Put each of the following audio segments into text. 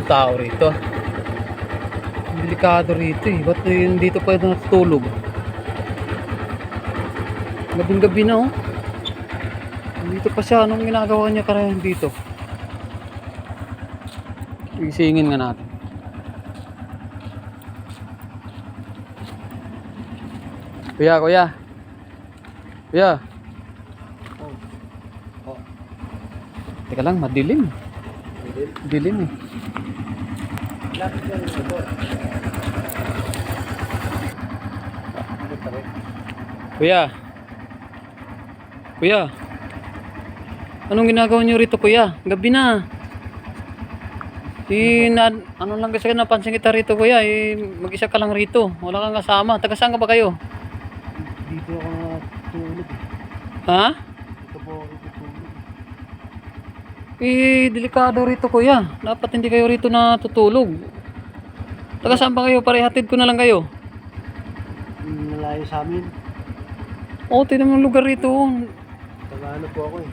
maraming tao rito. Delikado rito eh. Ba't dito pa natutulog? Gabing gabi na oh. Dito pa siya. Anong ginagawa niya karayan dito? Isingin nga natin. Kuya, kuya. Kuya. Oh. Teka lang, madilim. Dilim eh. Kuya. Kuya. Anong ginagawa niyo rito, kuya? Gabi na. Ano lang kasi napansin kita rito, kuya. Mag-isa ka lang rito. Wala kang kasama. Taga saan ka ba kayo? Dito ako natulog. Ha? Dito po ako natulog. Delikado rito, kuya. Dapat hindi kayo rito natutulog. Taga saan ba kayo? Parehatid ko na lang kayo. Malayo sa amin. Oo, tignan mo yung lugar rito. Taga ano po ako eh.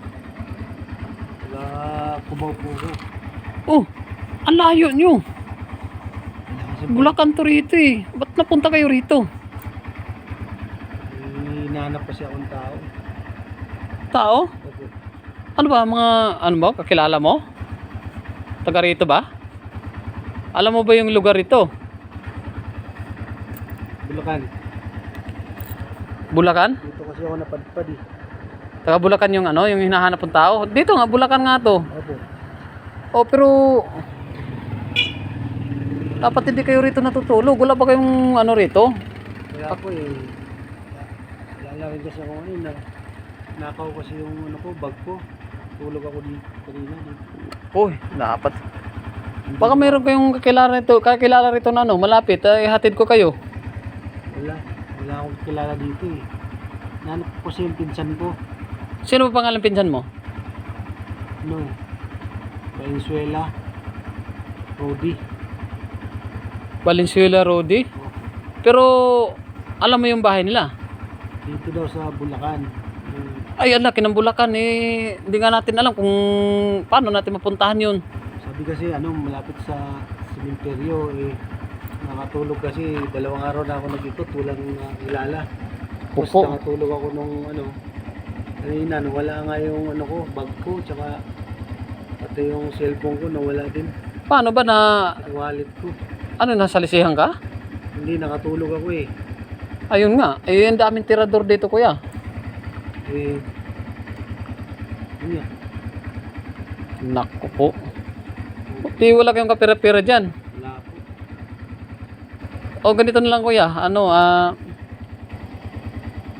Taga Cubao po ako. Oh, ang layo nyo. Kasi Bulacan to rito eh. Ba't napunta kayo rito? hinahanap kasi akong tao. Tao? Opo. Ano ba, ano ba? Kakilala mo? Taga rito ba? Alam mo ba yung lugar rito? Bulacan. Bulacan? Dito kasi ako napadpad eh. Taga Bulacan yung ano, yung hinahanap ng tao. Dito nga, Bulacan nga to. Opo. Oh, pero dapat hindi kayo rito natutulog. Wala ba kayong ano rito? Kaya ako eh. Wala rin kasi ako ngayon na nakaw kasi yung ano ko, bag ko. Tulog ako dito kanina dito. Uy, dapat. Baka meron kayong kakilala rito na ano, malapit. Hatid ko kayo. Wala akong kilala dito eh. Nanap ko kasi yung pinsan ko. Sino ba pangalan pinsan mo? No. Venezuela. Rodi. Valenzuela Rodi. Oh, Pero alam mo yung bahay nila? dito daw sa Bulacan. Ay, ala, kinambulakan eh. Hindi nga natin alam kung paano natin mapuntahan yun. Sabi kasi ano, malapit sa sementeryo eh. Nakatulog kasi 2 araw na ako nag-ikot, walang kilala. Tapos Opo. nakatulog ako nung ano, kanina, wala nga yung ano ko, bag ko, tsaka pati yung cellphone ko nawala din, Paano ba na, yung wallet ko. ano, nasa lisihan ka? Hindi, nakatulog ako eh. Ayun nga, eh, ang daming tirador dito, kuya. Eh, yun nga, Naku po. Di wala kayong kapira-pira dyan. wala ako. O ganito na lang, kuya. Ano,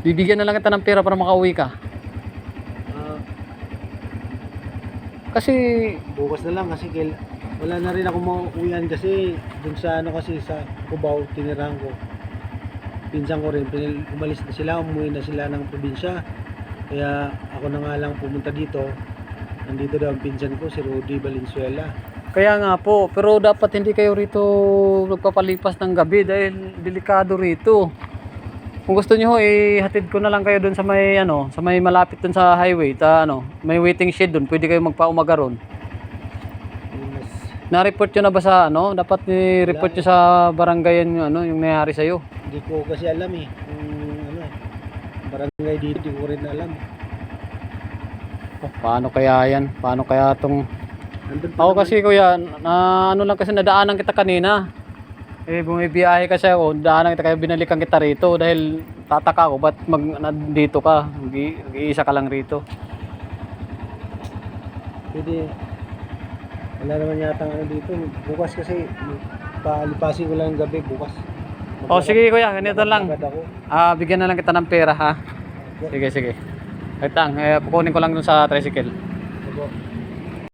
bibigyan na lang kita ng pera para makauwi ka. Ah, Kasi, bukas na lang kasi wala na rin ako mauwian kasi dun sa ano kasi sa Cubao, tinirahan ko. Pinsan ko rin, umalis na sila, umuwi na sila ng probinsya. Kaya ako na nga lang pumunta dito. Nandito daw ang pinsan ko, si Rudy Valenzuela. kaya nga po, pero dapat hindi kayo rito nagpapalipas ng gabi dahil delikado rito. Kung gusto niyo hatid ko na lang kayo doon sa may ano, sa may malapit doon sa highway, may waiting shed doon, pwede kayo magpaumaga ron. Yung mas, Na-report niyo na ba sa ano? Dapat ni-report niyo sa barangay yung ano, yung nangyari sa iyo. hindi ko kasi alam eh. Kung ano eh, barangay dito, hindi ko rin alam. Oh, paano kaya yan? Paano kaya tong Nandun pa ako naman, kasi kuya, na ano lang kasi nadaanan kita kanina. Bumibiyahe kasi ako, daanan kita kaya binalikan kita rito dahil tataka ako ba't nandito ka, mag-iisa ka lang rito. pwede, wala naman yata ano dito. Bukas kasi, palipasin ko lang ng gabi bukas. Oh sige kuya, ganito lang. Magagad ako. Bigyan na lang kita ng pera ha. Sige. Wait lang, kukunin ko lang dun sa tricycle. Opo.